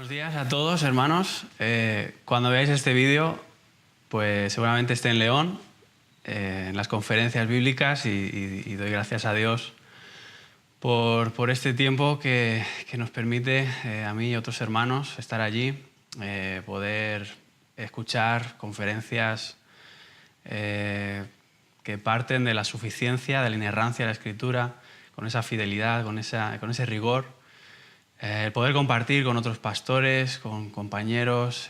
Buenos días a todos, hermanos. Cuando veáis este vídeo, pues seguramente esté en León, en las conferencias bíblicas, y doy gracias a Dios por este tiempo que nos permite a mí y a otros hermanos estar allí, poder escuchar conferencias que parten de la suficiencia, de la inerrancia de la Escritura, con esa fidelidad, con ese rigor. El poder compartir con otros pastores, con compañeros,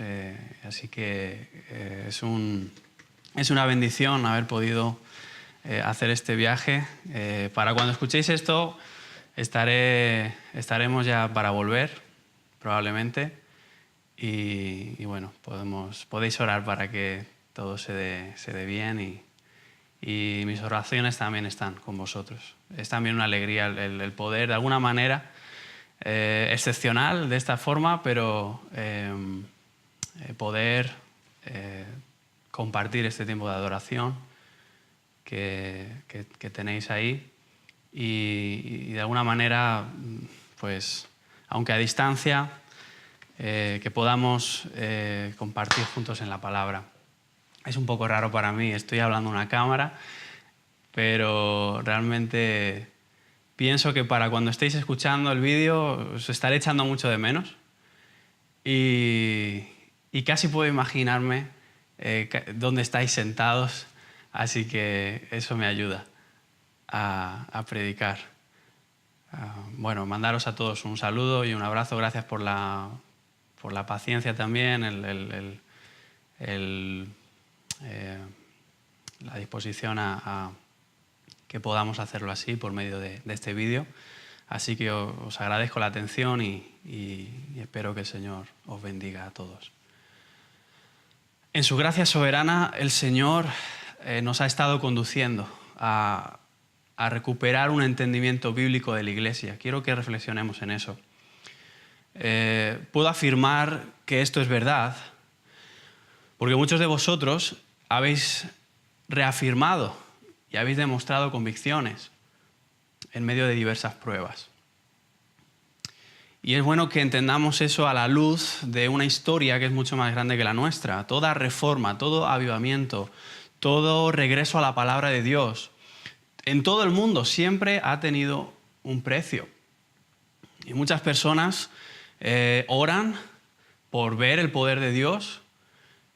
así que es una bendición haber podido hacer este viaje. Para cuando escuchéis esto, estaremos ya para volver, probablemente, y bueno, podéis orar para que todo se dé bien, y mis oraciones también están con vosotros. Es también una alegría el poder, de alguna manera, excepcional de esta forma, pero poder compartir este tiempo de adoración que tenéis ahí y de alguna manera, pues, aunque a distancia, que podamos compartir juntos en la palabra. Es un poco raro para mí, estoy hablando a una cámara, pero realmente pienso que para cuando estéis escuchando el vídeo os estaré echando mucho de menos y casi puedo imaginarme dónde estáis sentados, así que eso me ayuda a predicar. Bueno, mandaros a todos un saludo y un abrazo. Gracias por la paciencia también, la disposición a que podamos hacerlo así por medio de este vídeo. Así que os agradezco la atención y espero que el Señor os bendiga a todos. En su gracia soberana, el Señor nos ha estado conduciendo a recuperar un entendimiento bíblico de la Iglesia. Quiero que reflexionemos en eso. Puedo afirmar que esto es verdad porque muchos de vosotros habéis reafirmado y habéis demostrado convicciones en medio de diversas pruebas. Y es bueno que entendamos eso a la luz de una historia que es mucho más grande que la nuestra. Toda reforma, todo avivamiento, todo regreso a la palabra de Dios, en todo el mundo siempre ha tenido un precio. Y muchas personas oran por ver el poder de Dios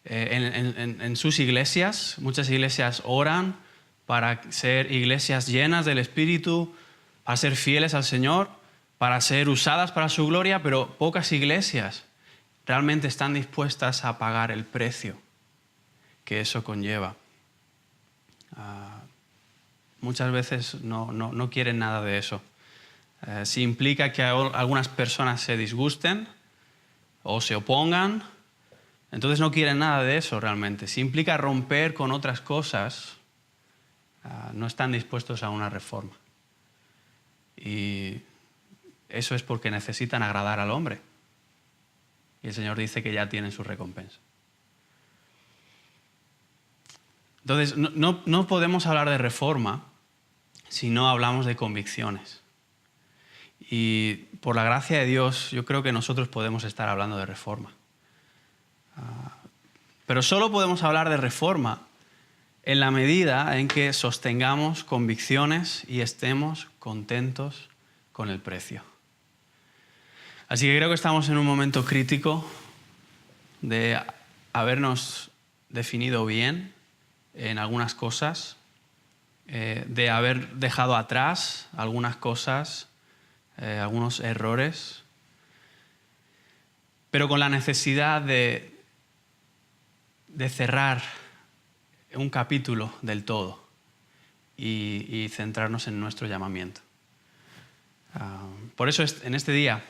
en sus iglesias. Muchas iglesias oran para ser iglesias llenas del Espíritu, para ser fieles al Señor, para ser usadas para su gloria, pero pocas iglesias realmente están dispuestas a pagar el precio que eso conlleva. Muchas veces no quieren nada de eso. Si implica que algunas personas se disgusten o se opongan, entonces no quieren nada de eso realmente. Si implica romper con otras cosas, no están dispuestos a una reforma. Y eso es porque necesitan agradar al hombre. Y el Señor dice que ya tienen su recompensa. Entonces, no podemos hablar de reforma si no hablamos de convicciones. Y por la gracia de Dios, yo creo que nosotros podemos estar hablando de reforma. Pero solo podemos hablar de reforma en la medida en que sostengamos convicciones y estemos contentos con el precio. Así que creo que estamos en un momento crítico de habernos definido bien en algunas cosas, de haber dejado atrás algunas cosas, algunos errores, pero con la necesidad de cerrar un capítulo del todo y centrarnos en nuestro llamamiento. Por eso en este día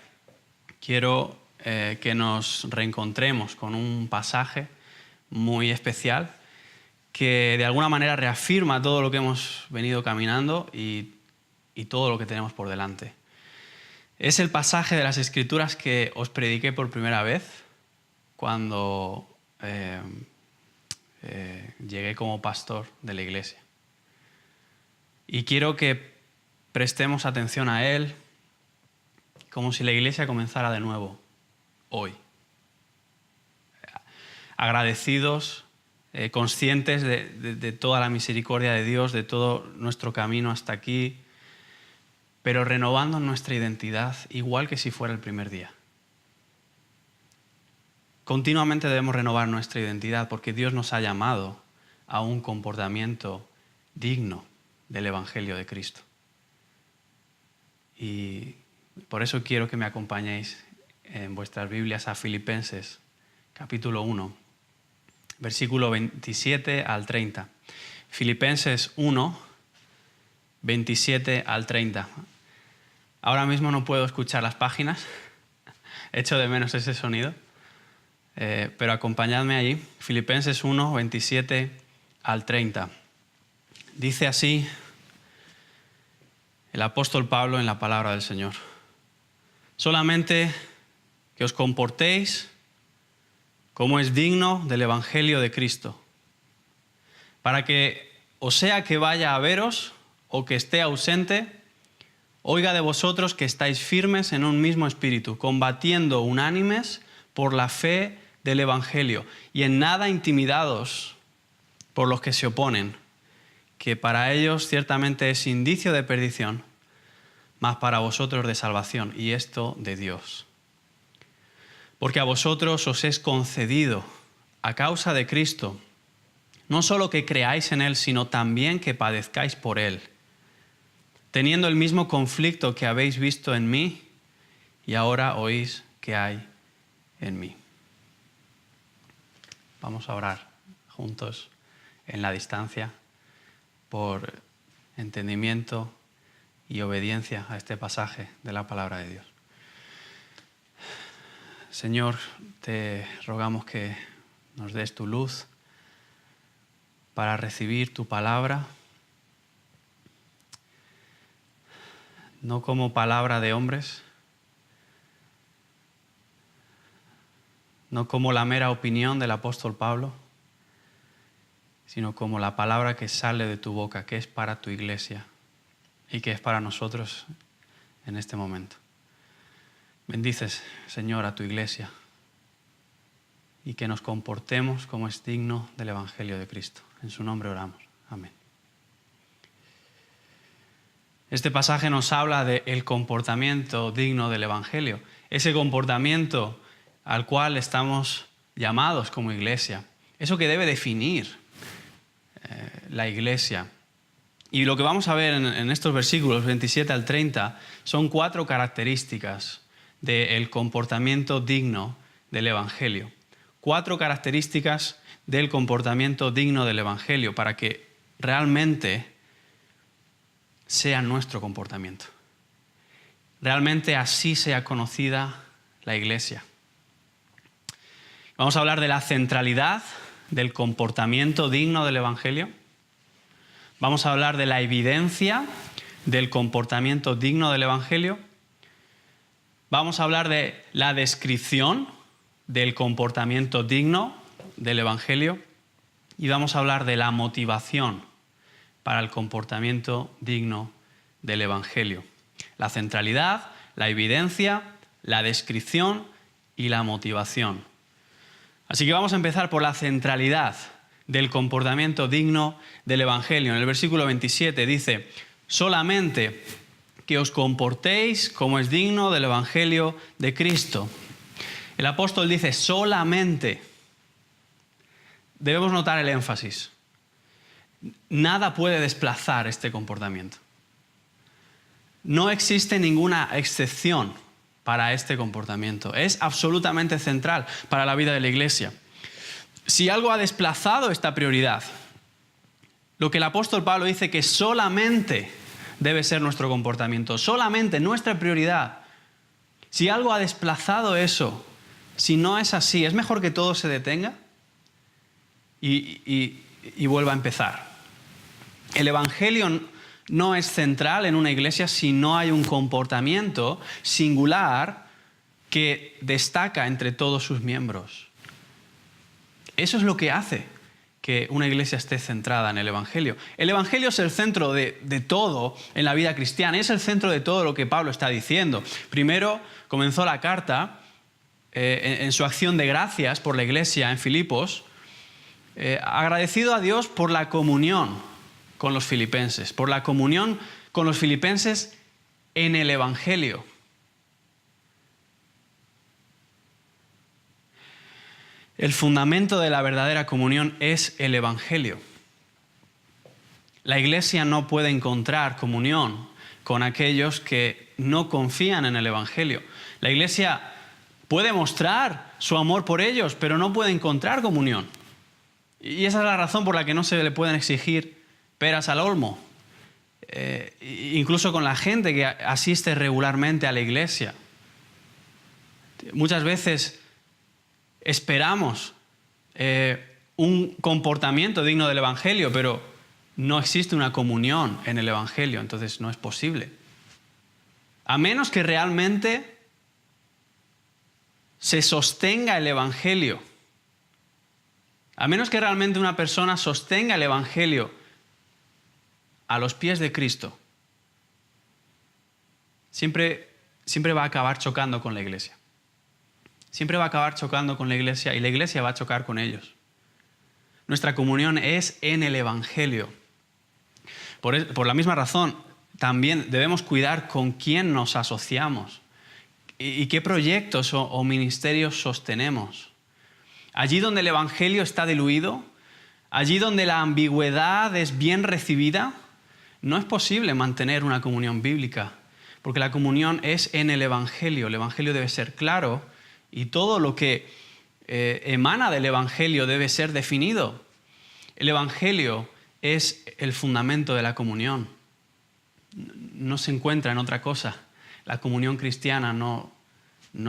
quiero que nos reencontremos con un pasaje muy especial que de alguna manera reafirma todo lo que hemos venido caminando y todo lo que tenemos por delante. Es el pasaje de las Escrituras que os prediqué por primera vez cuando llegué como pastor de la iglesia. Y quiero que prestemos atención a él como si la iglesia comenzara de nuevo hoy. Agradecidos, conscientes de toda la misericordia de Dios, de todo nuestro camino hasta aquí, pero renovando nuestra identidad igual que si fuera el primer día. Continuamente debemos renovar nuestra identidad porque Dios nos ha llamado a un comportamiento digno del Evangelio de Cristo. Y por eso quiero que me acompañéis en vuestras Biblias a Filipenses, capítulo 1, versículo 27 al 30. Filipenses 1, 27 al 30. Ahora mismo no puedo escuchar las páginas, echo de menos ese sonido, pero acompañadme allí. Filipenses 1, 27 al 30. Dice así el apóstol Pablo en la palabra del Señor: solamente que os comportéis como es digno del Evangelio de Cristo, para que, o sea que vaya a veros o que esté ausente, oiga de vosotros que estáis firmes en un mismo espíritu, combatiendo unánimes por la fe del Evangelio, y en nada intimidados por los que se oponen, que para ellos ciertamente es indicio de perdición, mas para vosotros de salvación, y esto de Dios. Porque a vosotros os es concedido, a causa de Cristo, no solo que creáis en Él, sino también que padezcáis por Él, teniendo el mismo conflicto que habéis visto en mí y ahora oís que hay en mí. Vamos a orar juntos en la distancia por entendimiento y obediencia a este pasaje de la palabra de Dios. Señor, te rogamos que nos des tu luz para recibir tu palabra, no como palabra de hombres, no como la mera opinión del apóstol Pablo, sino como la palabra que sale de tu boca, que es para tu iglesia y que es para nosotros en este momento. Bendices, Señor, a tu iglesia y que nos comportemos como es digno del Evangelio de Cristo. En su nombre oramos. Amén. Este pasaje nos habla del comportamiento digno del Evangelio, ese comportamiento al cual estamos llamados como iglesia, eso que debe definir la iglesia. Y lo que vamos a ver en estos versículos 27 al 30 son 4 características del comportamiento digno del Evangelio. 4 características del comportamiento digno del Evangelio para que realmente sea nuestro comportamiento. Realmente así sea conocida la iglesia. Vamos a hablar de la centralidad del comportamiento digno del Evangelio. Vamos a hablar de la evidencia del comportamiento digno del Evangelio. Vamos a hablar de la descripción del comportamiento digno del Evangelio. Y vamos a hablar de la motivación para el comportamiento digno del Evangelio. La centralidad, la evidencia, la descripción y la motivación. Así que vamos a empezar por la centralidad del comportamiento digno del Evangelio. En el versículo 27 dice: solamente que os comportéis como es digno del Evangelio de Cristo. El apóstol dice solamente. Debemos notar el énfasis. Nada puede desplazar este comportamiento. No existe ninguna excepción para este comportamiento. Es absolutamente central para la vida de la iglesia. Si algo ha desplazado esta prioridad, lo que el apóstol Pablo dice que solamente debe ser nuestro comportamiento, solamente nuestra prioridad. Si algo ha desplazado eso, si no es así, es mejor que todo se detenga y vuelva a empezar. El Evangelio no es central en una iglesia si no hay un comportamiento singular que destaca entre todos sus miembros. Eso es lo que hace que una iglesia esté centrada en el Evangelio. El Evangelio es el centro de todo en la vida cristiana, es el centro de todo lo que Pablo está diciendo. Primero comenzó la carta en su acción de gracias por la iglesia en Filipos, agradecido a Dios por la comunión con los filipenses, por la comunión con los filipenses en el Evangelio. El fundamento de la verdadera comunión es el Evangelio. La iglesia no puede encontrar comunión con aquellos que no confían en el Evangelio. La iglesia puede mostrar su amor por ellos, pero no puede encontrar comunión. Y esa es la razón por la que no se le pueden exigir peras al olmo. Incluso con la gente que asiste regularmente a la iglesia. Muchas veces esperamos un comportamiento digno del Evangelio, pero no existe una comunión en el Evangelio, entonces no es posible. A menos que realmente se sostenga el Evangelio, a menos que realmente una persona sostenga el Evangelio a los pies de Cristo, siempre va a acabar chocando con la iglesia. Siempre va a acabar chocando con la iglesia y la iglesia va a chocar con ellos. Nuestra comunión es en el Evangelio. Por la misma razón, también debemos cuidar con quién nos asociamos y qué proyectos o ministerios sostenemos. Allí donde el Evangelio está diluido, allí donde la ambigüedad es bien recibida, no es posible mantener una comunión bíblica, porque la comunión es en el Evangelio. El Evangelio debe ser claro y todo lo que emana del Evangelio debe ser definido. El Evangelio es el fundamento de la comunión. No se encuentra en otra cosa. La comunión cristiana no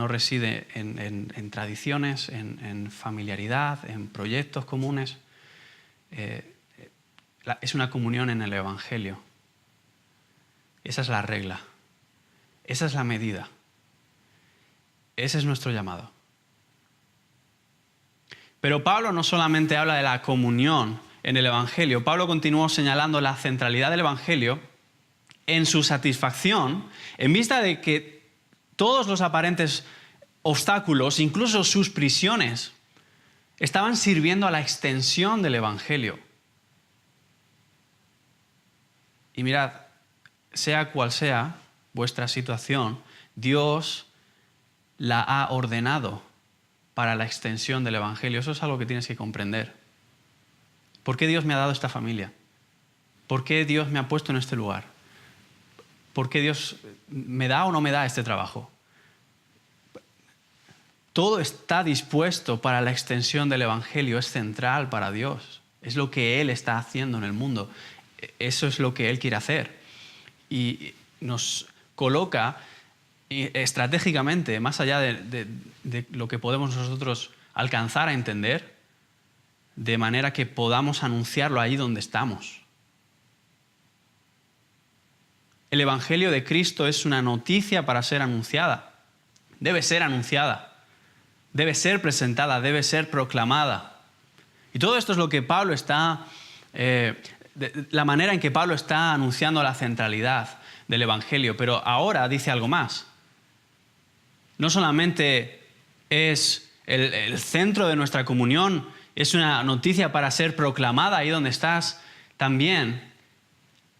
reside en tradiciones, en familiaridad, en proyectos comunes. Es una comunión en el Evangelio. Esa es la regla. Esa es la medida. Ese es nuestro llamado. Pero Pablo no solamente habla de la comunión en el Evangelio. Pablo continuó señalando la centralidad del Evangelio en su satisfacción, en vista de que todos los aparentes obstáculos, incluso sus prisiones, estaban sirviendo a la extensión del Evangelio. Y mirad, sea cual sea vuestra situación, Dios la ha ordenado para la extensión del Evangelio. Eso es algo que tienes que comprender. ¿Por qué Dios me ha dado esta familia? ¿Por qué Dios me ha puesto en este lugar? ¿Por qué Dios me da o no me da este trabajo? Todo está dispuesto para la extensión del Evangelio. Es central para Dios. Es lo que Él está haciendo en el mundo. Eso es lo que Él quiere hacer. Y nos coloca estratégicamente, más allá de lo que podemos nosotros alcanzar a entender, de manera que podamos anunciarlo allí donde estamos. El Evangelio de Cristo es una noticia para ser anunciada. Debe ser anunciada. Debe ser presentada, debe ser proclamada. Y todo esto es lo que Pablo está, la manera en que Pablo está anunciando la centralidad del Evangelio. Pero ahora dice algo más. No solamente es el centro de nuestra comunión, es una noticia para ser proclamada ahí donde estás, también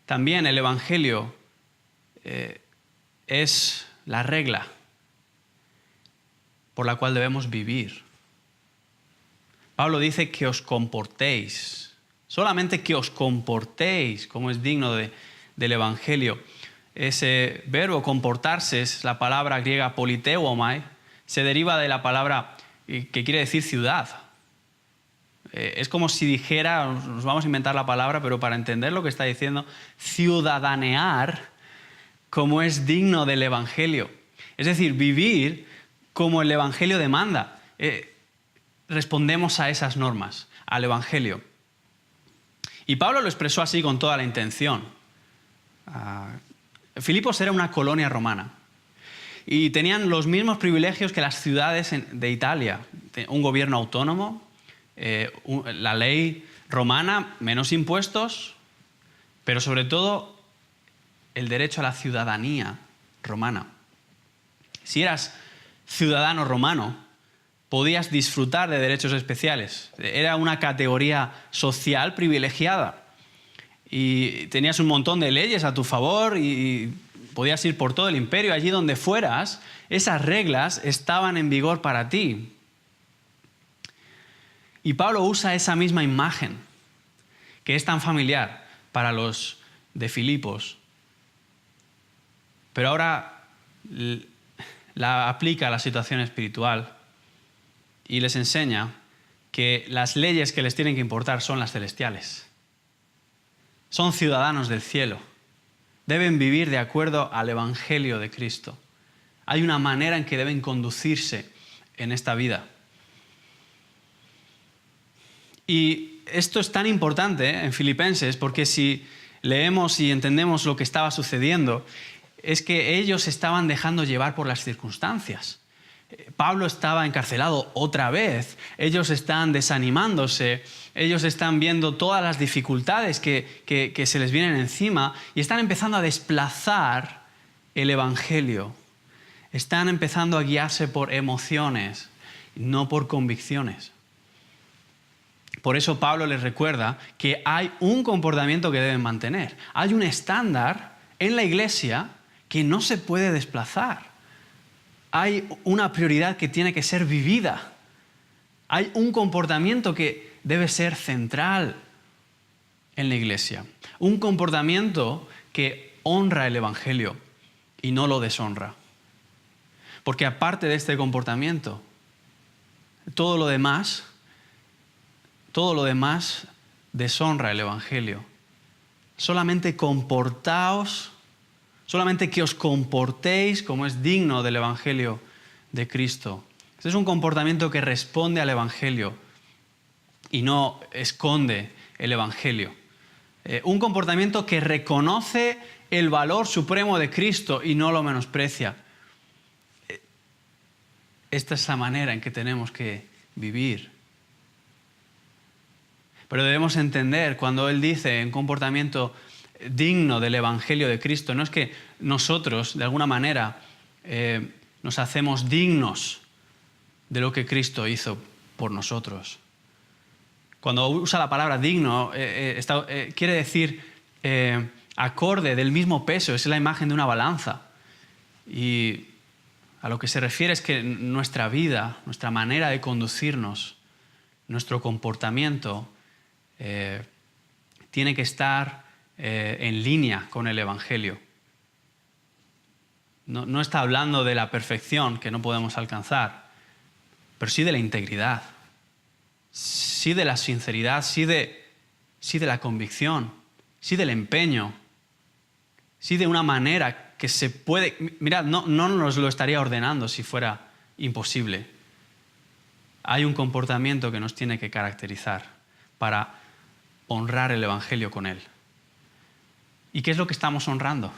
el Evangelio es la regla por la cual debemos vivir. Pablo dice que os comportéis, solamente que os comportéis como es digno del Evangelio. Ese verbo comportarse es la palabra griega politeuomai, se deriva de la palabra que quiere decir ciudad. Es como si dijera, nos vamos a inventar la palabra, pero para entender lo que está diciendo, ciudadanear como es digno del Evangelio. Es decir, vivir como el Evangelio demanda. Respondemos a esas normas, al Evangelio. Y Pablo lo expresó así con toda la intención. Filipos era una colonia romana y tenían los mismos privilegios que las ciudades de Italia. Un gobierno autónomo, la ley romana, menos impuestos, pero sobre todo el derecho a la ciudadanía romana. Si eras ciudadano romano, podías disfrutar de derechos especiales. Era una categoría social privilegiada. Y tenías un montón de leyes a tu favor y podías ir por todo el imperio. Allí donde fueras, esas reglas estaban en vigor para ti. Y Pablo usa esa misma imagen, que es tan familiar para los de Filipos, pero ahora la aplica a la situación espiritual y les enseña que las leyes que les tienen que importar son las celestiales. Son ciudadanos del cielo. Deben vivir de acuerdo al Evangelio de Cristo. Hay una manera en que deben conducirse en esta vida. Y esto es tan importante en Filipenses porque si leemos y entendemos lo que estaba sucediendo, es que ellos estaban dejando llevar por las circunstancias. Pablo estaba encarcelado otra vez, ellos están desanimándose, ellos están viendo todas las dificultades que se les vienen encima y están empezando a desplazar el Evangelio. Están empezando a guiarse por emociones, no por convicciones. Por eso Pablo les recuerda que hay un comportamiento que deben mantener. Hay un estándar en la iglesia que no se puede desplazar. Hay una prioridad que tiene que ser vivida. Hay un comportamiento que debe ser central en la iglesia. Un comportamiento que honra el Evangelio y no lo deshonra. Porque aparte de este comportamiento, todo lo demás deshonra el Evangelio. Solamente que os comportéis como es digno del Evangelio de Cristo. Este es un comportamiento que responde al Evangelio y no esconde el Evangelio. Un comportamiento que reconoce el valor supremo de Cristo y no lo menosprecia. Esta es la manera en que tenemos que vivir. Pero debemos entender cuando Él dice un comportamiento digno del Evangelio de Cristo, no es que nosotros de alguna manera nos hacemos dignos de lo que Cristo hizo por nosotros. Cuando usa la palabra digno, quiere decir acorde, del mismo peso, es la imagen de una balanza. Y a lo que se refiere es que nuestra vida, nuestra manera de conducirnos, nuestro comportamiento tiene que estar en línea con el Evangelio. No está hablando de la perfección que no podemos alcanzar, pero sí de la integridad, sí de la sinceridad, sí de la convicción, sí del empeño, sí de una manera que se puede... Mirad, no nos lo estaría ordenando si fuera imposible. Hay un comportamiento que nos tiene que caracterizar para honrar el Evangelio con él. ¿Y qué es lo que estamos honrando?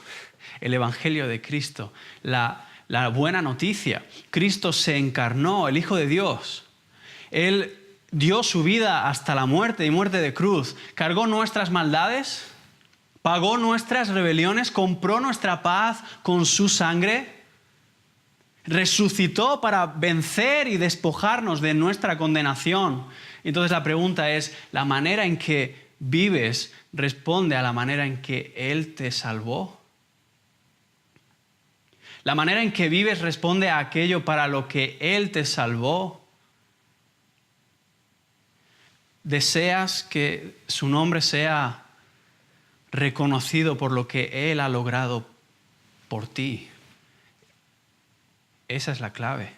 El Evangelio de Cristo, la buena noticia. Cristo se encarnó, el Hijo de Dios. Él dio su vida hasta la muerte y muerte de cruz. Cargó nuestras maldades, pagó nuestras rebeliones, compró nuestra paz con su sangre. Resucitó para vencer y despojarnos de nuestra condenación. Entonces la pregunta es, ¿la manera en que vives responde a la manera en que Él te salvó? ¿La manera en que vives responde a aquello para lo que Él te salvó? ¿Deseas que su nombre sea reconocido por lo que Él ha logrado por ti? Esa es la clave.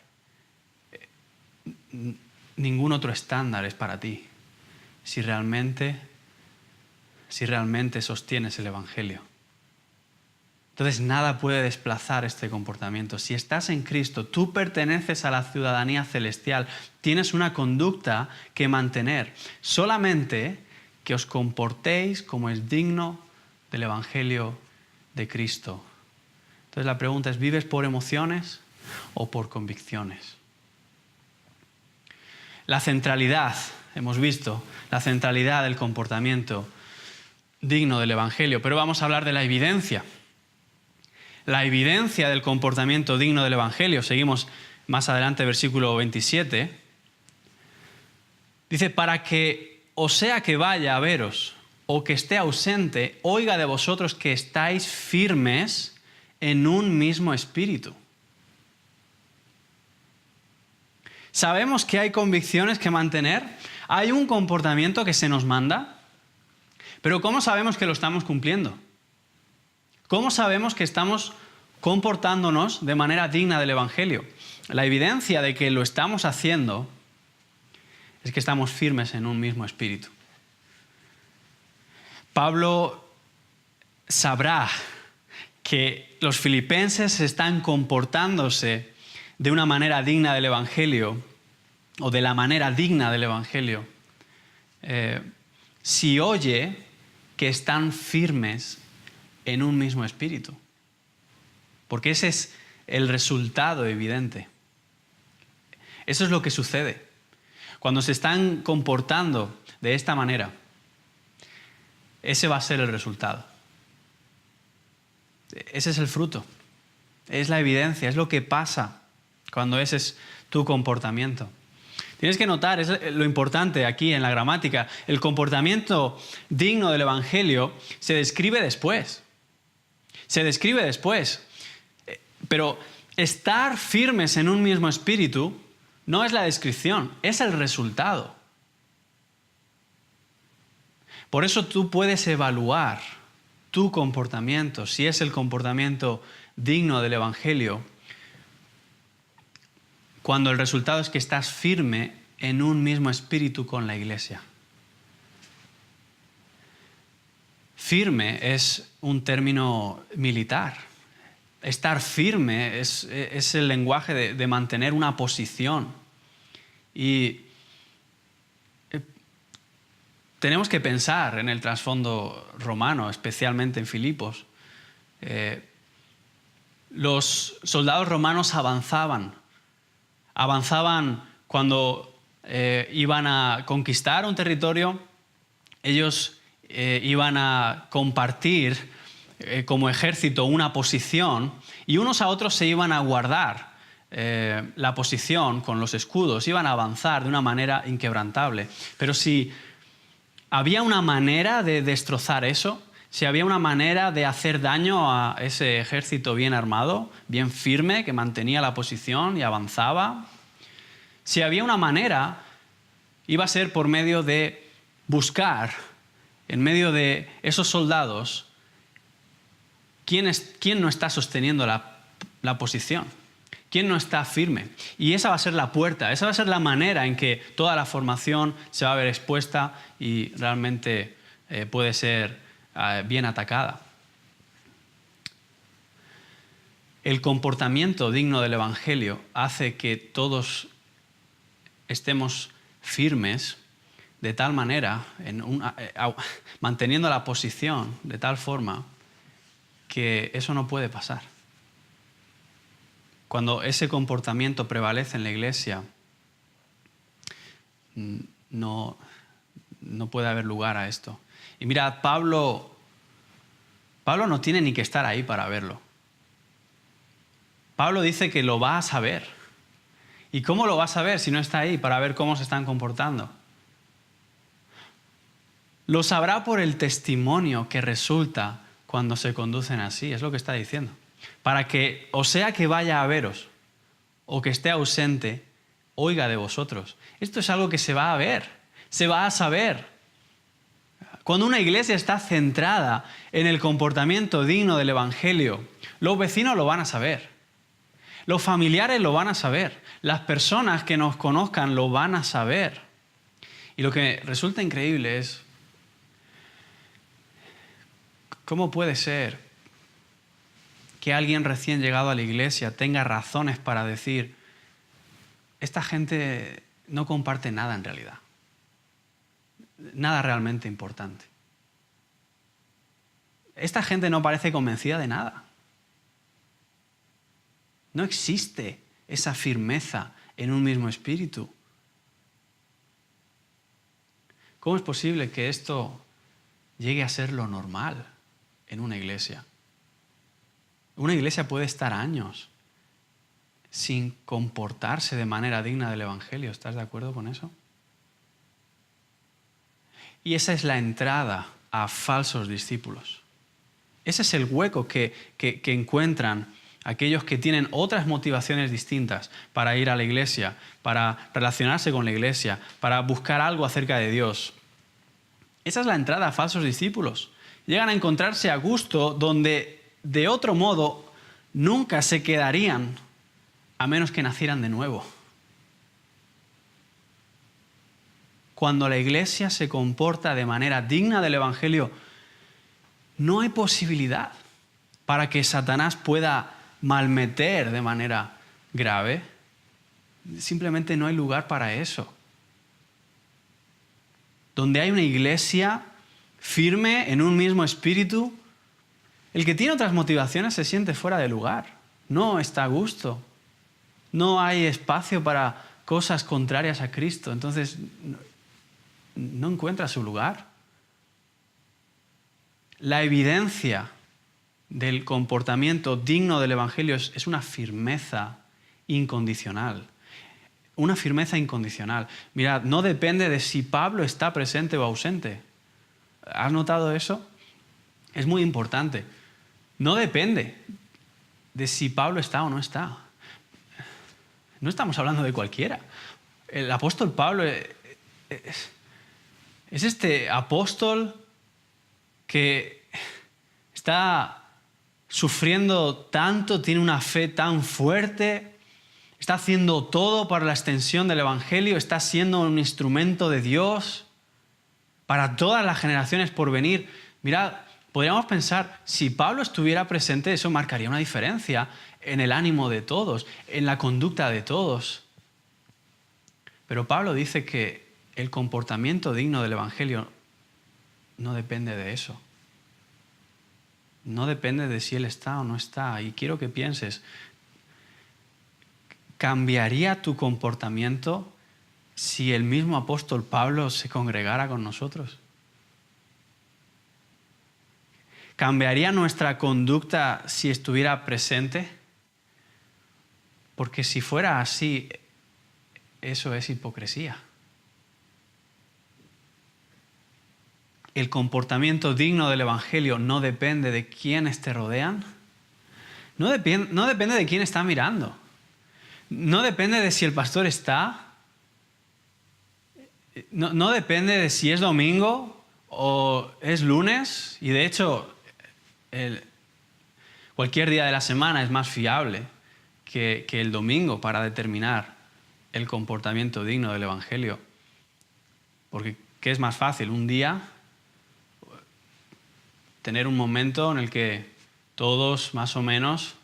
Ningún otro estándar es para ti si realmente sostienes el Evangelio. Entonces nada puede desplazar este comportamiento. Si estás en Cristo, tú perteneces a la ciudadanía celestial, tienes una conducta que mantener. Solamente que os comportéis como es digno del Evangelio de Cristo. Entonces la pregunta es, ¿vives por emociones o por convicciones? La centralidad, hemos visto, la centralidad del comportamiento digno del Evangelio, pero vamos a hablar de la evidencia. La evidencia del comportamiento digno del Evangelio. Seguimos más adelante, versículo 27. Dice, para que o sea que vaya a veros o que esté ausente, oiga de vosotros que estáis firmes en un mismo espíritu. Sabemos que hay convicciones que mantener, hay un comportamiento que se nos manda, pero ¿cómo sabemos que lo estamos cumpliendo? ¿Cómo sabemos que estamos comportándonos de manera digna del Evangelio? La evidencia de que lo estamos haciendo es que estamos firmes en un mismo espíritu. Pablo sabrá que los filipenses están comportándose de una manera digna del Evangelio, o de la manera digna del Evangelio, si oye que están firmes en un mismo espíritu. Porque ese es el resultado evidente. Eso es lo que sucede. Cuando se están comportando de esta manera, ese va a ser el resultado. Ese es el fruto. Es la evidencia, es lo que pasa cuando ese es tu comportamiento. Tienes que notar, es lo importante aquí en la gramática, el comportamiento digno del Evangelio se describe después. Se describe después. Pero estar firmes en un mismo espíritu no es la descripción, es el resultado. Por eso tú puedes evaluar tu comportamiento, si es el comportamiento digno del Evangelio, cuando el resultado es que estás firme en un mismo espíritu con la iglesia. Firme es un término militar. Estar firme es el lenguaje de mantener una posición. Y tenemos que pensar en el trasfondo romano, especialmente en Filipos. Los soldados romanos avanzaban cuando iban a conquistar un territorio, ellos iban a compartir como ejército una posición y unos a otros se iban a guardar la posición con los escudos, iban a avanzar de una manera inquebrantable. Pero si había una manera de destrozar eso, si había una manera de hacer daño a ese ejército bien armado, bien firme, que mantenía la posición y avanzaba, si había una manera, iba a ser por medio de buscar, en medio de esos soldados, quién no está sosteniendo la posición, quién no está firme. Y esa va a ser la puerta, esa va a ser la manera en que toda la formación se va a ver expuesta y realmente puede ser bien atacada. El comportamiento digno del Evangelio hace que todos estemos firmes de tal manera, manteniendo la posición de tal forma que eso no puede pasar. Cuando ese comportamiento prevalece en la iglesia, no puede haber lugar a esto. Y mirad, Pablo no tiene ni que estar ahí para verlo. Pablo dice que lo va a saber. ¿Y cómo lo va a saber si no está ahí para ver cómo se están comportando? Lo sabrá por el testimonio que resulta cuando se conducen así, es lo que está diciendo. Para que, o sea que vaya a veros, o que esté ausente, oiga de vosotros. Esto es algo que se va a ver, se va a saber. Cuando una iglesia está centrada en el comportamiento digno del Evangelio, los vecinos lo van a saber. Los familiares lo van a saber. Las personas que nos conozcan lo van a saber. Y lo que resulta increíble es, ¿cómo puede ser que alguien recién llegado a la iglesia tenga razones para decir, esta gente no comparte nada en realidad? Nada realmente importante. Esta gente no parece convencida de nada. No existe esa firmeza en un mismo espíritu. ¿Cómo es posible que esto llegue a ser lo normal en una iglesia? Una iglesia puede estar años sin comportarse de manera digna del Evangelio. ¿Estás de acuerdo con eso? Y esa es la entrada a falsos discípulos. Ese es el hueco que encuentran aquellos que tienen otras motivaciones distintas para ir a la iglesia, para relacionarse con la iglesia, para buscar algo acerca de Dios. Esa es la entrada a falsos discípulos. Llegan a encontrarse a gusto donde de otro modo nunca se quedarían a menos que nacieran de nuevo. Cuando la iglesia se comporta de manera digna del Evangelio, no hay posibilidad para que Satanás pueda malmeter de manera grave. Simplemente no hay lugar para eso. Donde hay una iglesia firme en un mismo espíritu, el que tiene otras motivaciones se siente fuera de lugar, no está a gusto, no hay espacio para cosas contrarias a Cristo, entonces no encuentra su lugar. La evidencia del comportamiento digno del Evangelio es una firmeza incondicional. Una firmeza incondicional. Mirad, no depende de si Pablo está presente o ausente. ¿Has notado eso? Es muy importante. No depende de si Pablo está o no está. No estamos hablando de cualquiera. El apóstol Pablo es este apóstol que está sufriendo tanto, tiene una fe tan fuerte, está haciendo todo para la extensión del Evangelio, está siendo un instrumento de Dios para todas las generaciones por venir. Mirad, podríamos pensar, si Pablo estuviera presente, eso marcaría una diferencia en el ánimo de todos, en la conducta de todos. Pero Pablo dice que el comportamiento digno del Evangelio no depende de eso. No depende de si él está o no está. Y quiero que pienses, ¿cambiaría tu comportamiento si el mismo apóstol Pablo se congregara con nosotros? ¿Cambiaría nuestra conducta si estuviera presente? Porque si fuera así, eso es hipocresía. El comportamiento digno del Evangelio no depende de quiénes te rodean, no depende de quién está mirando, no depende de si el pastor está, no depende de si es domingo o es lunes, y de hecho cualquier día de la semana es más fiable que el domingo para determinar el comportamiento digno del Evangelio. Porque ¿qué es más fácil? Un día tener un momento en el que todos más o menos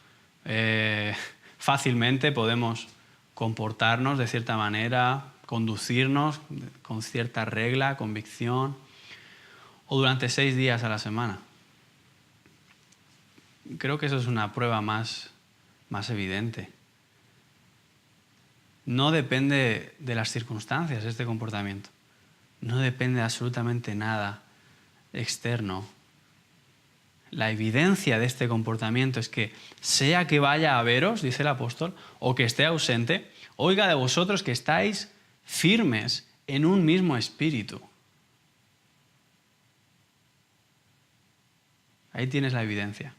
fácilmente podemos comportarnos de cierta manera, conducirnos con cierta regla, convicción, o durante 6 días a la semana. Creo que eso es una prueba más evidente. No depende de las circunstancias este comportamiento. No depende de absolutamente nada externo. La evidencia de este comportamiento es que, sea que vaya a veros, dice el apóstol, o que esté ausente, oiga de vosotros que estáis firmes en un mismo espíritu. Ahí tienes la evidencia.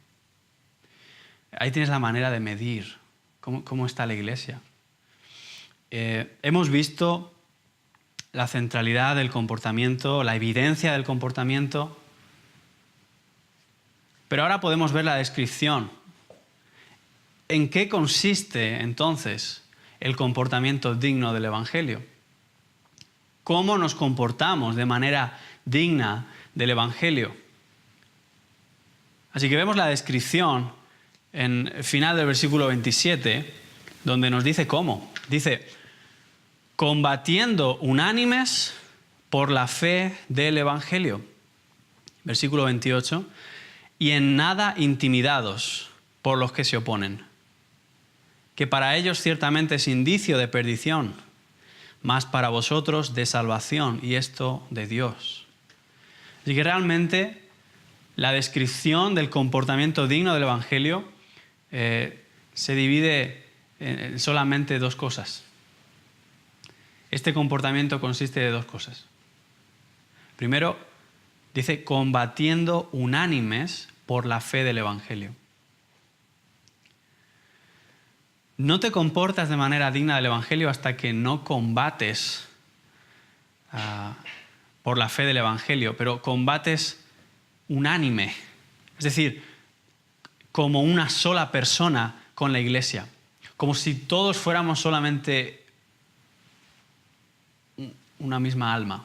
Ahí tienes la manera de medir cómo está la iglesia. Hemos visto la centralidad del comportamiento, la evidencia del comportamiento, pero ahora podemos ver la descripción. ¿En qué consiste entonces el comportamiento digno del Evangelio? ¿Cómo nos comportamos de manera digna del Evangelio? Así que vemos la descripción en el final del versículo 27, donde nos dice cómo. Dice, combatiendo unánimes por la fe del Evangelio. Versículo 28, y en nada intimidados por los que se oponen, que para ellos ciertamente es indicio de perdición, mas para vosotros de salvación, y esto de Dios. Así que realmente la descripción del comportamiento digno del Evangelio se divide en solamente 2 cosas. Este comportamiento consiste de 2 cosas. Primero, dice, combatiendo unánimes por la fe del Evangelio. No te comportas de manera digna del Evangelio hasta que no combates por la fe del Evangelio, pero combates unánime. Es decir, como una sola persona con la Iglesia. Como si todos fuéramos solamente una misma alma.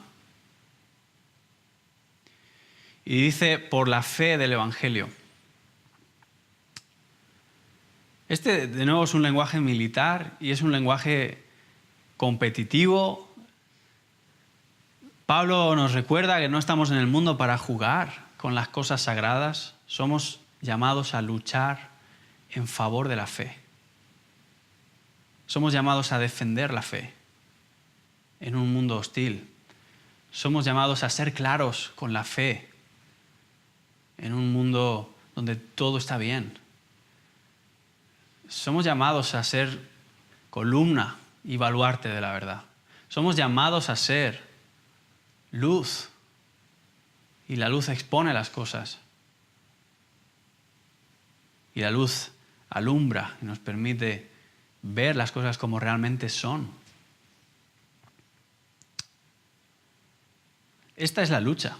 Y dice, por la fe del Evangelio. Este, de nuevo, es un lenguaje militar y es un lenguaje competitivo. Pablo nos recuerda que no estamos en el mundo para jugar con las cosas sagradas. Somos llamados a luchar en favor de la fe. Somos llamados a defender la fe en un mundo hostil. Somos llamados a ser claros con la fe en un mundo donde todo está bien. Somos llamados a ser columna y baluarte de la verdad. Somos llamados a ser luz. Y la luz expone las cosas. Y la luz alumbra y nos permite ver las cosas como realmente son. Esta es la lucha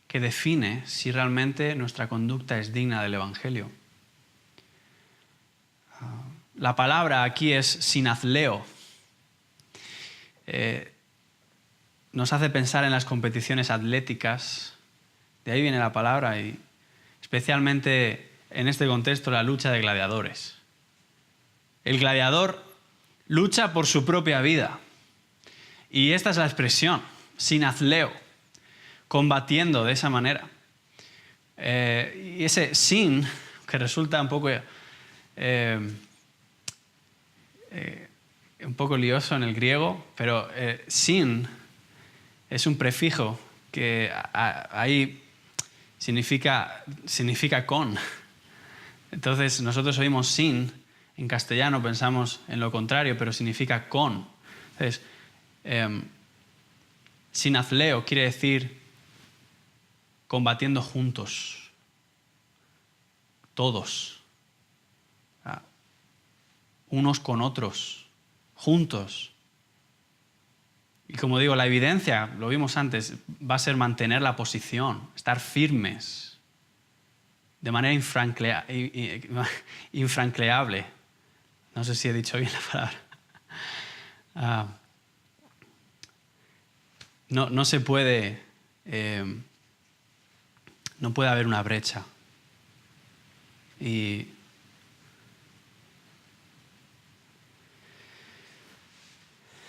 que define si realmente nuestra conducta es digna del Evangelio. La palabra aquí es sinazleo. Nos hace pensar en las competiciones atléticas. De ahí viene la palabra y especialmente en este contexto la lucha de gladiadores. El gladiador lucha por su propia vida. Y esta es la expresión, sinazleo, combatiendo de esa manera. Y ese sin, que resulta un poco lioso en el griego, pero sin es un prefijo que ahí significa con. Entonces nosotros oímos sin, en castellano pensamos en lo contrario, pero significa con. Entonces, sinazleo quiere decir combatiendo juntos, todos, unos con otros, juntos. Y como digo, la evidencia, lo vimos antes, va a ser mantener la posición, estar firmes, de manera infranqueable. No sé si he dicho bien la palabra. No se puede, no puede haber una brecha. Y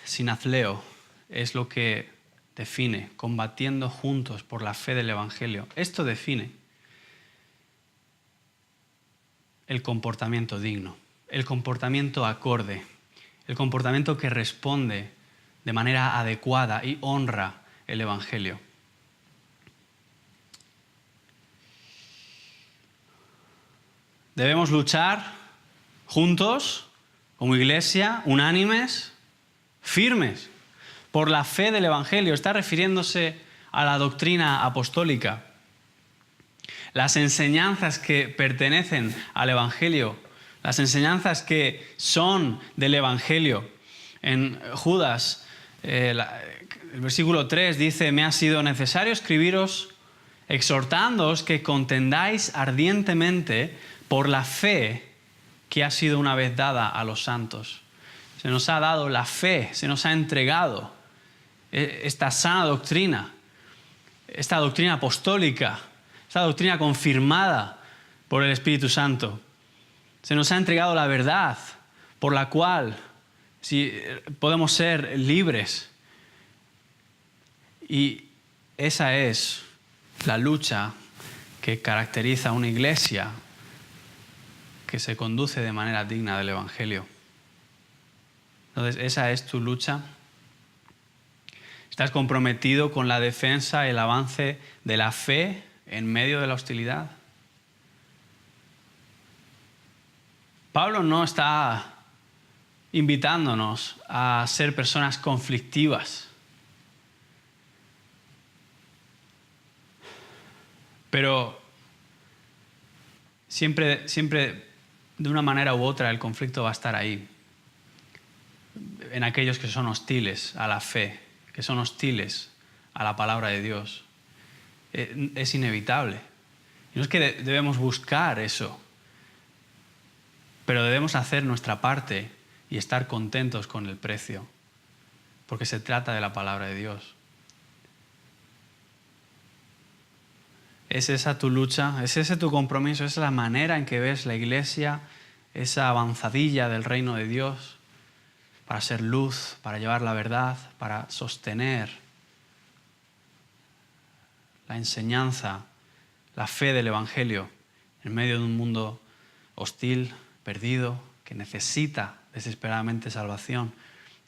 sinazleo es lo que define, combatiendo juntos por la fe del Evangelio. Esto define el comportamiento digno, el comportamiento acorde, el comportamiento que responde de manera adecuada y honra el Evangelio. Debemos luchar juntos, como iglesia, unánimes, firmes, por la fe del Evangelio. Está refiriéndose a la doctrina apostólica. Las enseñanzas que pertenecen al Evangelio, las enseñanzas que son del Evangelio. En Judas, el versículo 3 dice: me ha sido necesario escribiros exhortándoos que contendáis ardientemente por la fe que ha sido una vez dada a los santos. Se nos ha dado la fe, se nos ha entregado esta sana doctrina, esta doctrina apostólica, esta doctrina confirmada por el Espíritu Santo. Se nos ha entregado la verdad por la cual podemos ser libres. Y esa es la lucha que caracteriza a una iglesia que se conduce de manera digna del Evangelio. Entonces, esa es tu lucha. ¿Estás comprometido con la defensa y el avance de la fe en medio de la hostilidad? Pablo no está invitándonos a ser personas conflictivas. Pero siempre, de una manera u otra, el conflicto va a estar ahí. En aquellos que son hostiles a la fe, que son hostiles a la palabra de Dios. Es inevitable. Y no es que debemos buscar eso, pero debemos hacer nuestra parte y estar contentos con el precio, porque se trata de la palabra de Dios. ¿Es esa tu lucha? ¿Es ese tu compromiso? ¿Es la manera en que ves la iglesia, esa avanzadilla del reino de Dios para ser luz, para llevar la verdad, para sostener la enseñanza, la fe del Evangelio en medio de un mundo hostil, perdido, que necesita desesperadamente salvación?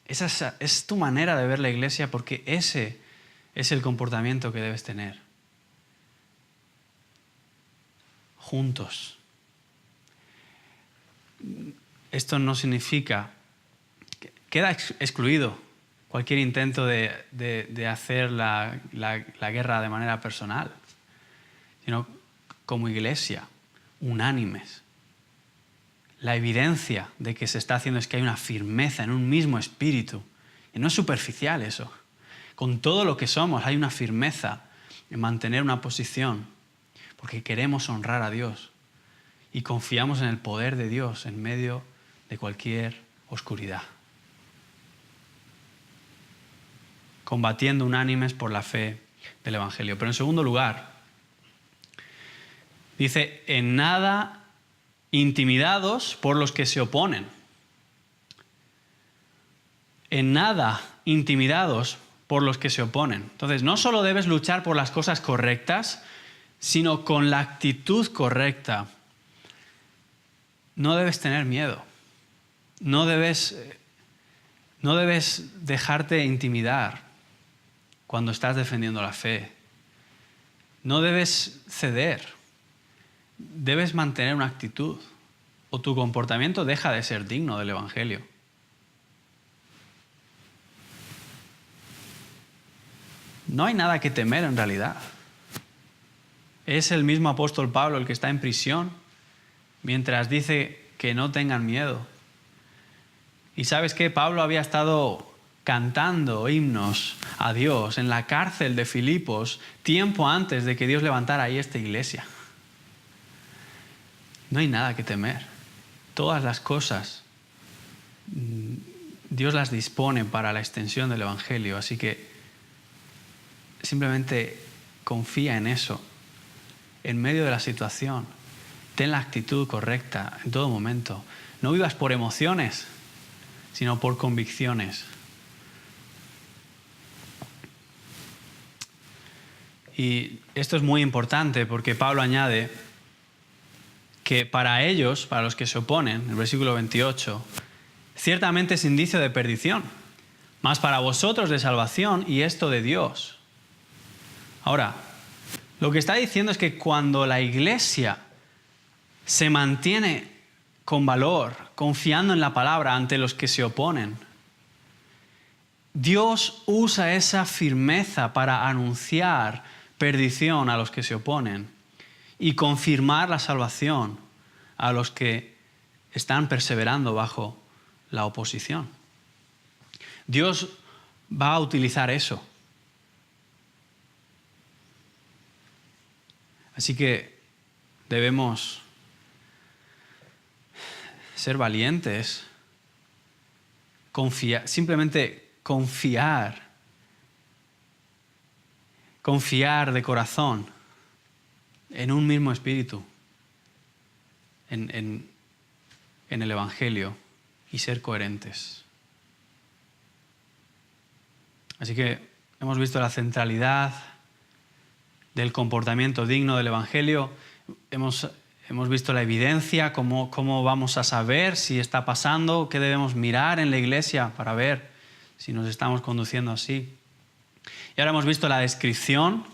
Esa es tu manera de ver la iglesia, porque ese es el comportamiento que debes tener. Juntos. Esto no significa que queda excluido cualquier intento de hacer la guerra de manera personal, sino como iglesia, unánimes. La evidencia de que se está haciendo es que hay una firmeza en un mismo espíritu. Y no es superficial eso. Con todo lo que somos hay una firmeza en mantener una posición, porque queremos honrar a Dios y confiamos en el poder de Dios en medio de cualquier oscuridad. Combatiendo unánimes por la fe del Evangelio. Pero en segundo lugar, dice, en nada intimidados por los que se oponen. En nada intimidados por los que se oponen. Entonces, no solo debes luchar por las cosas correctas, sino con la actitud correcta. No debes tener miedo. No debes dejarte intimidar cuando estás defendiendo la fe. No debes ceder. Debes mantener una actitud, o tu comportamiento deja de ser digno del Evangelio. No hay nada que temer en realidad. Es el mismo apóstol Pablo el que está en prisión, mientras dice que no tengan miedo. Y ¿sabes qué? Pablo había estado cantando himnos a Dios en la cárcel de Filipos tiempo antes de que Dios levantara ahí esta iglesia. No hay nada que temer. Todas las cosas Dios las dispone para la extensión del Evangelio, así que simplemente confía en eso. En medio de la situación, ten la actitud correcta en todo momento. No vivas por emociones, sino por convicciones. Y esto es muy importante porque Pablo añade que para ellos, para los que se oponen, en el versículo 28, ciertamente es indicio de perdición, mas para vosotros de salvación, y esto de Dios. Ahora, lo que está diciendo es que cuando la iglesia se mantiene con valor, confiando en la palabra ante los que se oponen, Dios usa esa firmeza para anunciar perdición a los que se oponen y confirmar la salvación a los que están perseverando bajo la oposición. Dios va a utilizar eso. Así que debemos ser valientes, simplemente confiar de corazón en un mismo espíritu, en el Evangelio, y ser coherentes. Así que hemos visto la centralidad del comportamiento digno del Evangelio. Hemos visto la evidencia, cómo vamos a saber si está pasando, qué debemos mirar en la iglesia para ver si nos estamos conduciendo así. Y ahora hemos visto la descripción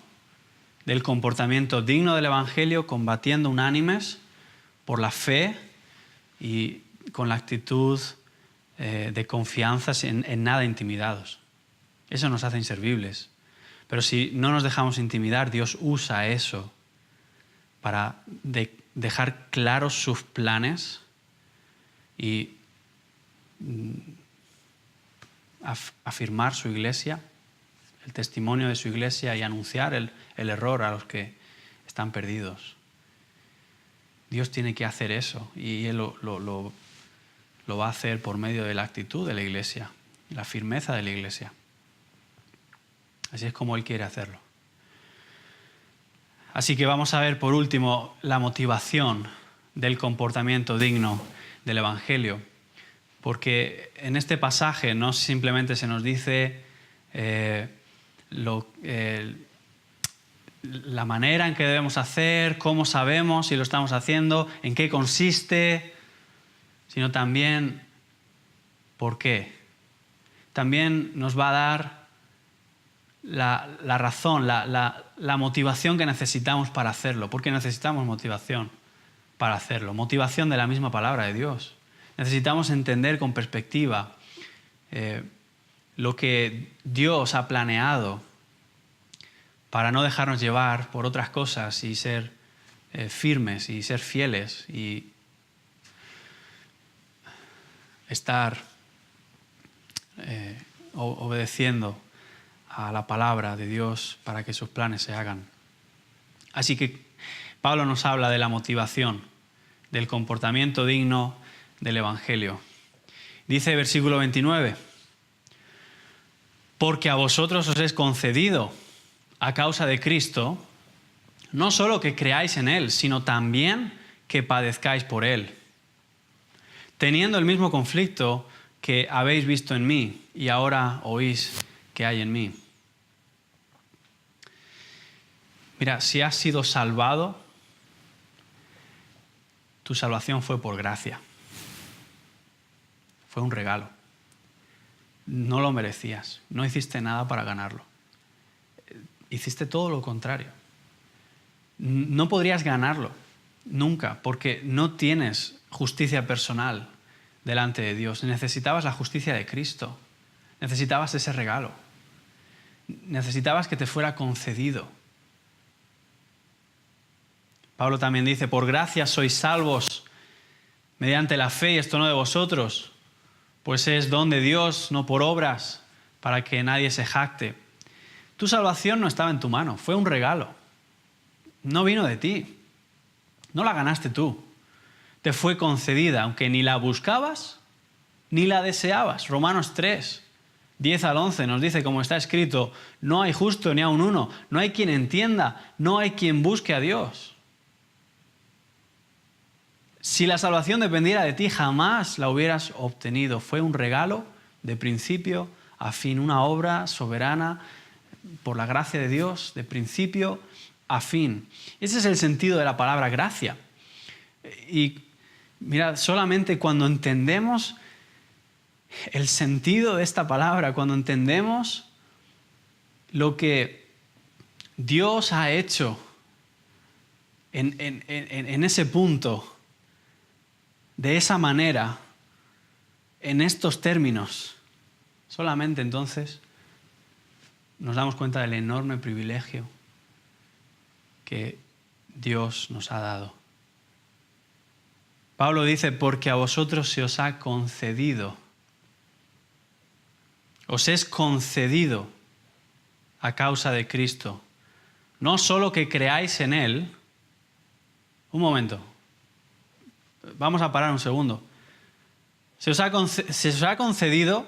del comportamiento digno del Evangelio, combatiendo unánimes por la fe y con la actitud de confianza, en nada intimidados. Eso nos hace inservibles. Pero si no nos dejamos intimidar, Dios usa eso para dejar claros sus planes y afirmar su iglesia, el testimonio de su iglesia y anunciar el error a los que están perdidos. Dios tiene que hacer eso y Él lo va a hacer por medio de la actitud de la iglesia, la firmeza de la iglesia. Así es como Él quiere hacerlo. Así que vamos a ver por último la motivación del comportamiento digno del Evangelio. Porque en este pasaje no simplemente se nos dice la manera en que debemos hacer, cómo sabemos si lo estamos haciendo, en qué consiste, sino también por qué. También nos va a dar la razón, la motivación que necesitamos para hacerlo, porque necesitamos motivación para hacerlo, motivación de la misma palabra de Dios. Necesitamos entender con perspectiva lo que Dios ha planeado para no dejarnos llevar por otras cosas y ser firmes y ser fieles y estar obedeciendo a la palabra de Dios para que sus planes se hagan. Así que Pablo nos habla de la motivación, del comportamiento digno del Evangelio. Dice versículo 29, porque a vosotros os es concedido a causa de Cristo, no solo que creáis en Él, sino también que padezcáis por Él, teniendo el mismo conflicto que habéis visto en mí y ahora oís que hay en mí. Mira, si has sido salvado, tu salvación fue por gracia. Fue un regalo. No lo merecías. No hiciste nada para ganarlo. Hiciste todo lo contrario. No podrías ganarlo nunca, porque no tienes justicia personal delante de Dios. Necesitabas la justicia de Cristo. Necesitabas ese regalo. Necesitabas que te fuera concedido. Pablo también dice, por gracia sois salvos mediante la fe, y esto no de vosotros, pues es don de Dios, no por obras, para que nadie se jacte. Tu salvación no estaba en tu mano, fue un regalo. No vino de ti, no la ganaste tú. Te fue concedida, aunque ni la buscabas ni la deseabas. Romanos 3, 10 al 11 nos dice, como está escrito, no hay justo ni aun uno, no hay quien entienda, no hay quien busque a Dios. Si la salvación dependiera de ti, jamás la hubieras obtenido. Fue un regalo de principio a fin, una obra soberana por la gracia de Dios, de principio a fin. Ese es el sentido de la palabra gracia. Y mira, solamente cuando entendemos el sentido de esta palabra, cuando entendemos lo que Dios ha hecho en ese punto, de esa manera, en estos términos, solamente entonces nos damos cuenta del enorme privilegio que Dios nos ha dado. Pablo dice, porque a vosotros se os ha concedido, os es concedido a causa de Cristo, no solo que creáis en Él. Un momento. Vamos a parar un segundo. Se os ha concedido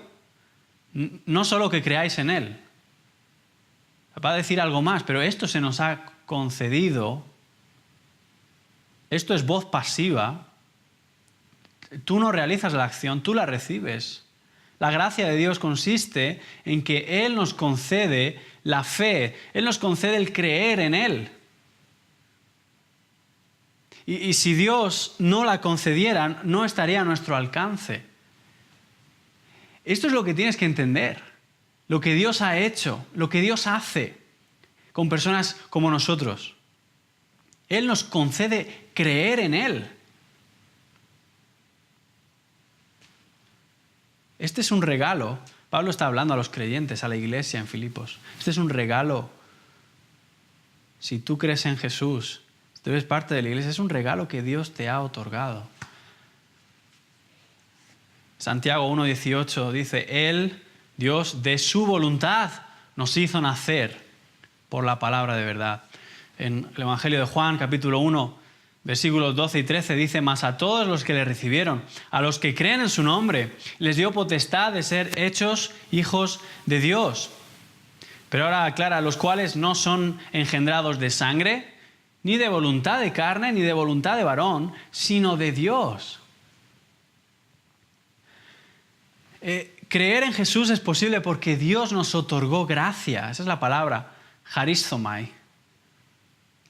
no solo que creáis en Él. Va a decir algo más, pero esto se nos ha concedido. Esto es voz pasiva. Tú no realizas la acción, tú la recibes. La gracia de Dios consiste en que Él nos concede la fe, Él nos concede el creer en Él. Y si Dios no la concediera, no estaría a nuestro alcance. Esto es lo que tienes que entender. Lo que Dios ha hecho, lo que Dios hace con personas como nosotros. Él nos concede creer en Él. Este es un regalo. Pablo está hablando a los creyentes, a la iglesia en Filipos. Este es un regalo. Si tú crees en Jesús, Tú eres parte de la iglesia, es un regalo que Dios te ha otorgado. Santiago 1:18 dice, Él, Dios, de su voluntad nos hizo nacer por la palabra de verdad. En el Evangelio de Juan, capítulo 1, versículos 12 y 13, dice, mas a todos los que le recibieron, a los que creen en su nombre, les dio potestad de ser hechos hijos de Dios. Pero ahora aclara, los cuales no son engendrados de sangre, ni de voluntad de carne, ni de voluntad de varón, sino de Dios. Creer en Jesús es posible porque Dios nos otorgó gracia. Esa es la palabra, charizomai.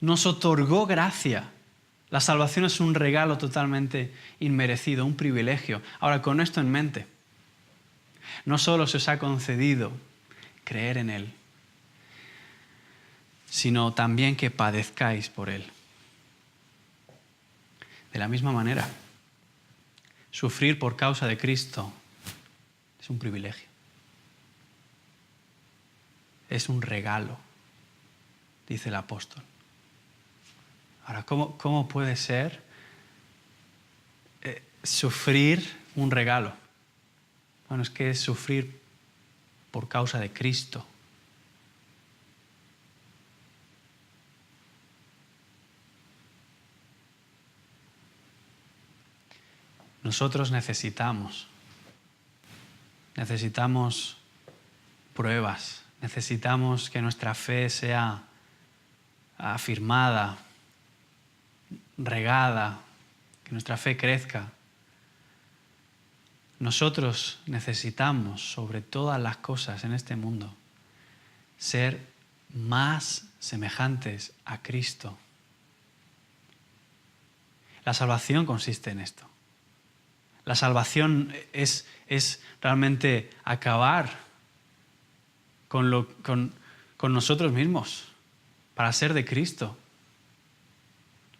Nos otorgó gracia. La salvación es un regalo totalmente inmerecido, un privilegio. Ahora, con esto en mente, no solo se os ha concedido creer en Él, sino también que padezcáis por Él. De la misma manera, sufrir por causa de Cristo es un privilegio. Es un regalo, dice el apóstol. Ahora, ¿cómo puede ser sufrir un regalo? Bueno, es que es sufrir por causa de Cristo. Nosotros necesitamos pruebas, necesitamos que nuestra fe sea afirmada, regada, que nuestra fe crezca. Nosotros necesitamos, sobre todas las cosas en este mundo, ser más semejantes a Cristo. La salvación consiste en esto. La salvación es realmente acabar con nosotros mismos para ser de Cristo.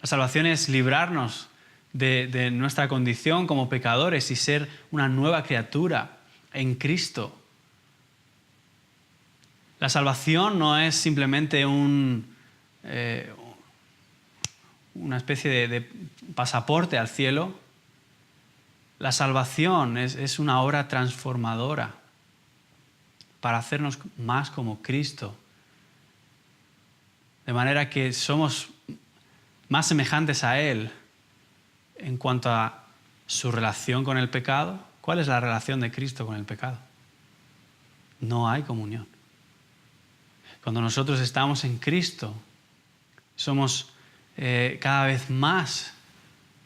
La salvación es librarnos de nuestra condición como pecadores y ser una nueva criatura en Cristo. La salvación no es simplemente una especie de pasaporte al cielo. La salvación es una obra transformadora para hacernos más como Cristo. De manera que somos más semejantes a Él en cuanto a su relación con el pecado. ¿Cuál es la relación de Cristo con el pecado? No hay comunión. Cuando nosotros estamos en Cristo, somos cada vez más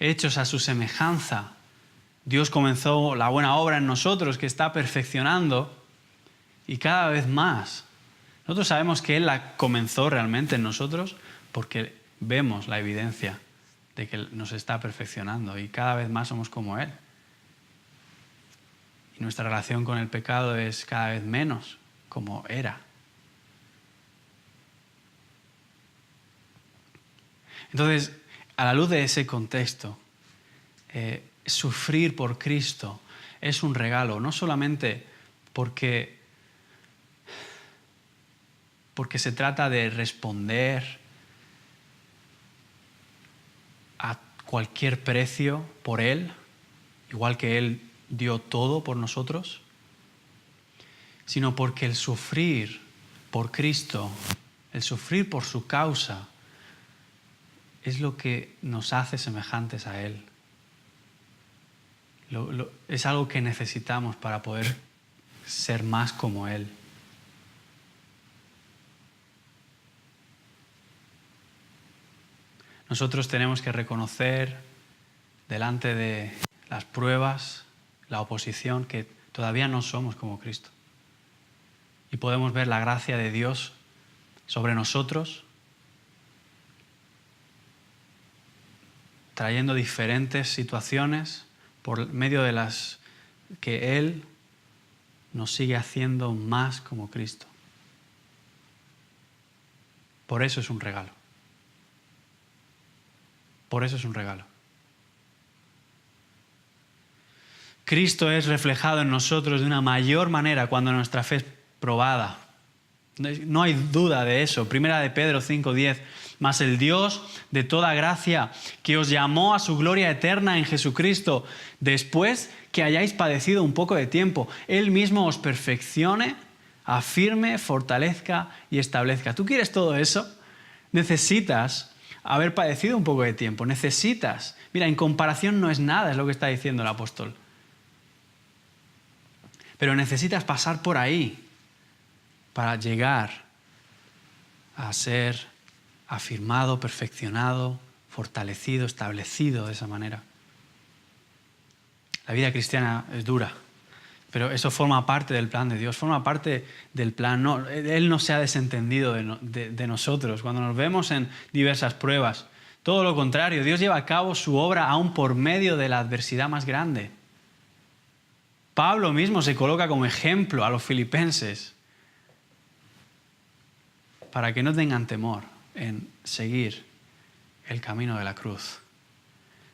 hechos a su semejanza. Dios comenzó la buena obra en nosotros, que está perfeccionando, y cada vez más. Nosotros sabemos que Él la comenzó realmente en nosotros porque vemos la evidencia de que nos está perfeccionando y cada vez más somos como Él. Y nuestra relación con el pecado es cada vez menos como era. Entonces, a la luz de ese contexto, sufrir por Cristo es un regalo, no solamente porque se trata de responder a cualquier precio por Él, igual que Él dio todo por nosotros, sino porque el sufrir por Cristo, el sufrir por su causa, es lo que nos hace semejantes a Él. Es algo que necesitamos para poder ser más como Él. Nosotros tenemos que reconocer delante de las pruebas, la oposición, que todavía no somos como Cristo. Y podemos ver la gracia de Dios sobre nosotros, trayendo diferentes situaciones por medio de las que Él nos sigue haciendo más como Cristo. Por eso es un regalo. Por eso es un regalo. Cristo es reflejado en nosotros de una mayor manera cuando nuestra fe es probada. No hay duda de eso. Primera de Pedro 5:10. Mas el Dios de toda gracia, que os llamó a su gloria eterna en Jesucristo, después que hayáis padecido un poco de tiempo, Él mismo os perfeccione, afirme, fortalezca y establezca. ¿Tú quieres todo eso? Necesitas haber padecido un poco de tiempo. Necesitas. Mira, en comparación no es nada, es lo que está diciendo el apóstol. Pero necesitas pasar por ahí para llegar a ser afirmado, perfeccionado, fortalecido, establecido de esa manera. La vida cristiana es dura, pero eso forma parte del plan de Dios, forma parte del plan. No, Él no se ha desentendido de nosotros cuando nos vemos en diversas pruebas. Todo lo contrario, Dios lleva a cabo su obra aún por medio de la adversidad más grande. Pablo mismo se coloca como ejemplo a los filipenses para que no tengan temor en seguir el camino de la cruz.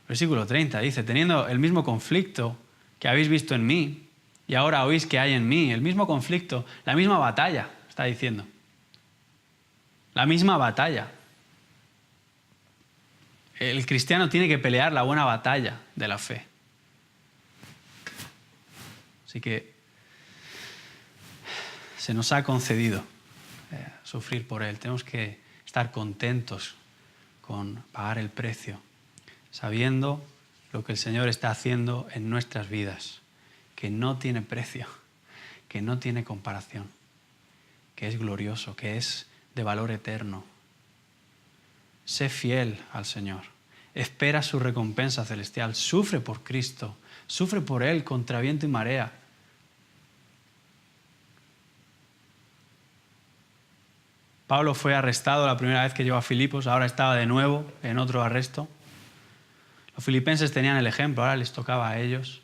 Versículo 30 dice, teniendo el mismo conflicto que habéis visto en mí y ahora oís que hay en mí, el mismo conflicto, la misma batalla, está diciendo. La misma batalla. El cristiano tiene que pelear la buena batalla de la fe. Así que se nos ha concedido sufrir por Él. Tenemos que estar contentos con pagar el precio, sabiendo lo que el Señor está haciendo en nuestras vidas, que no tiene precio, que no tiene comparación, que es glorioso, que es de valor eterno. Sé fiel al Señor, espera su recompensa celestial, sufre por Cristo, sufre por Él contra viento y marea. Pablo fue arrestado la primera vez que llegó a Filipos, ahora estaba de nuevo en otro arresto. Los filipenses tenían el ejemplo, ahora les tocaba a ellos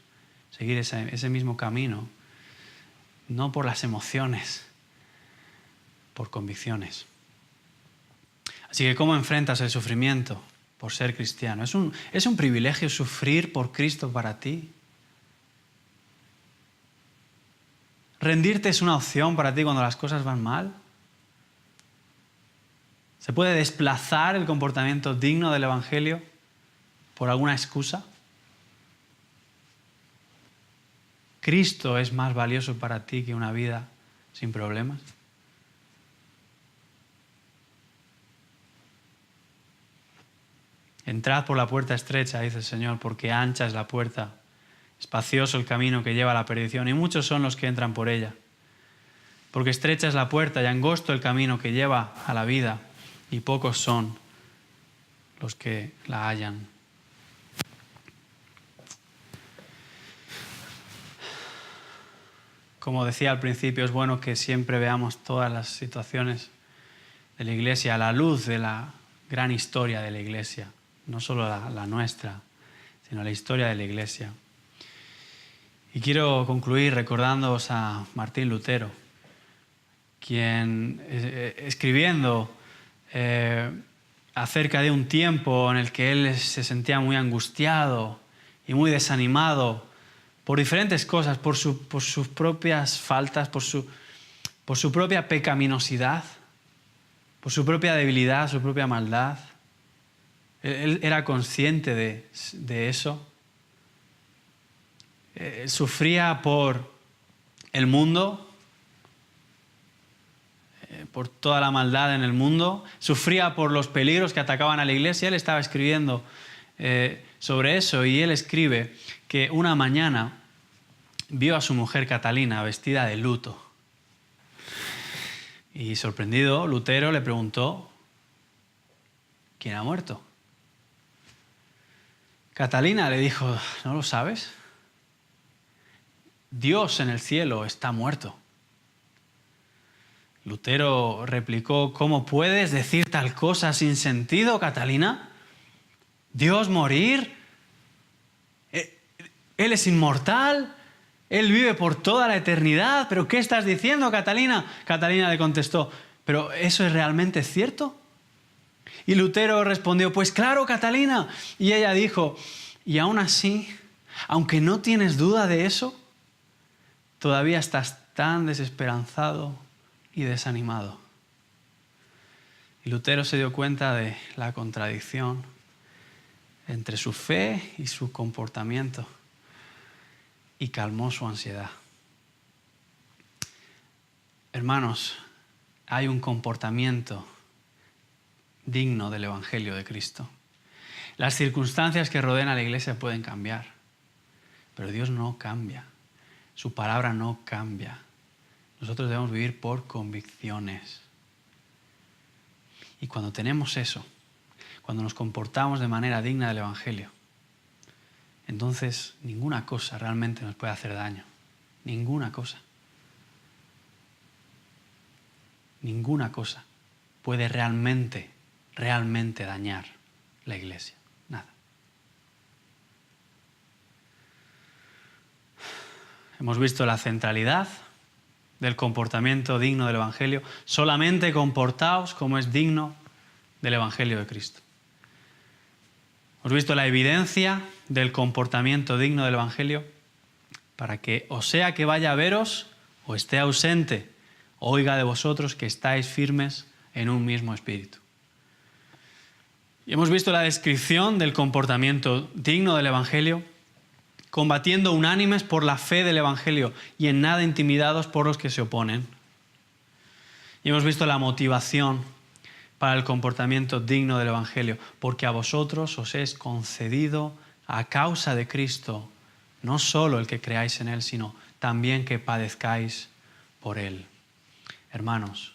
seguir ese mismo camino, no por las emociones, por convicciones. Así que, ¿cómo enfrentas el sufrimiento por ser cristiano? ¿Es un privilegio sufrir por Cristo para ti? ¿Rendirte es una opción para ti cuando las cosas van mal? ¿Se puede desplazar el comportamiento digno del Evangelio por alguna excusa? ¿Cristo es más valioso para ti que una vida sin problemas? Entrad por la puerta estrecha, dice el Señor, porque ancha es la puerta, espacioso el camino que lleva a la perdición, y muchos son los que entran por ella. Porque estrecha es la puerta y angosto el camino que lleva a la vida, y pocos son los que la hallan. Como decía al principio, es bueno que siempre veamos todas las situaciones de la Iglesia a la luz de la gran historia de la Iglesia. No solo la nuestra, sino la historia de la Iglesia. Y quiero concluir recordándoos a Martín Lutero, quien escribiendo acerca de un tiempo en el que él se sentía muy angustiado y muy desanimado por diferentes cosas, por sus propias faltas, por su propia pecaminosidad, por su propia debilidad, su propia maldad. Él era consciente de eso. Sufría por el mundo, por toda la maldad en el mundo. Sufría por los peligros que atacaban a la iglesia. Él estaba escribiendo sobre eso y él escribe que una mañana vio a su mujer Catalina vestida de luto. Y sorprendido, Lutero le preguntó, ¿quién ha muerto? Catalina le dijo, ¿no lo sabes? Dios en el cielo está muerto. Lutero replicó, ¿cómo puedes decir tal cosa sin sentido, Catalina? ¿Dios morir? ¿Él es inmortal? ¿Él vive por toda la eternidad? ¿Pero qué estás diciendo, Catalina? Catalina le contestó, ¿pero eso es realmente cierto? Y Lutero respondió, pues claro, Catalina. Y ella dijo, y aún así, aunque no tienes duda de eso, todavía estás tan desesperanzado y desanimado. Y Lutero se dio cuenta de la contradicción entre su fe y su comportamiento y calmó su ansiedad. Hermanos, hay un comportamiento digno del Evangelio de Cristo. Las circunstancias que rodean a la iglesia pueden cambiar, pero Dios no cambia. Su palabra no cambia. Nosotros debemos vivir por convicciones. Y cuando tenemos eso, cuando nos comportamos de manera digna del Evangelio, entonces ninguna cosa realmente nos puede hacer daño. Ninguna cosa. Ninguna cosa puede realmente dañar la iglesia. Nada. Hemos visto la centralidad del comportamiento digno del Evangelio. Solamente comportaos como es digno del Evangelio de Cristo. Hemos visto la evidencia del comportamiento digno del Evangelio para que, o sea que vaya a veros o esté ausente, oiga de vosotros que estáis firmes en un mismo espíritu. Y hemos visto la descripción del comportamiento digno del Evangelio, combatiendo unánimes por la fe del Evangelio y en nada intimidados por los que se oponen. Y hemos visto la motivación para el comportamiento digno del Evangelio, porque a vosotros os es concedido a causa de Cristo, no solo el que creáis en Él, sino también que padezcáis por Él. Hermanos,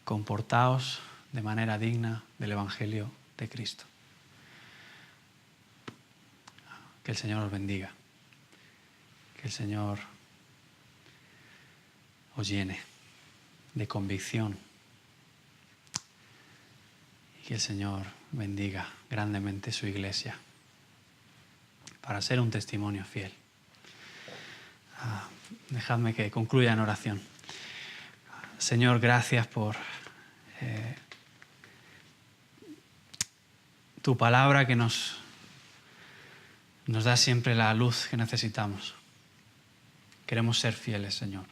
comportaos de manera digna del Evangelio de Cristo. Que el Señor os bendiga. Que el Señor os llene de convicción. Y que el Señor bendiga grandemente su iglesia para ser un testimonio fiel. Dejadme que concluya en oración. Señor, gracias por tu palabra que nos da siempre la luz que necesitamos. Queremos ser fieles, Señor.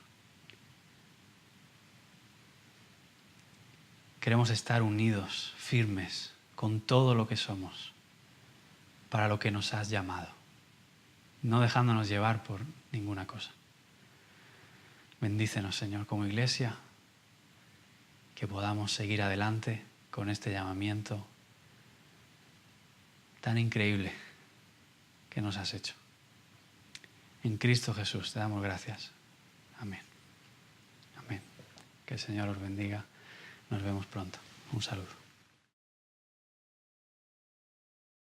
Queremos estar unidos, firmes, con todo lo que somos, para lo que nos has llamado, no dejándonos llevar por ninguna cosa. Bendícenos, Señor, como iglesia, que podamos seguir adelante con este llamamiento tan increíble que nos has hecho. En Cristo Jesús te damos gracias. Amén. Amén. Que el Señor os bendiga. Nos vemos pronto. Un saludo.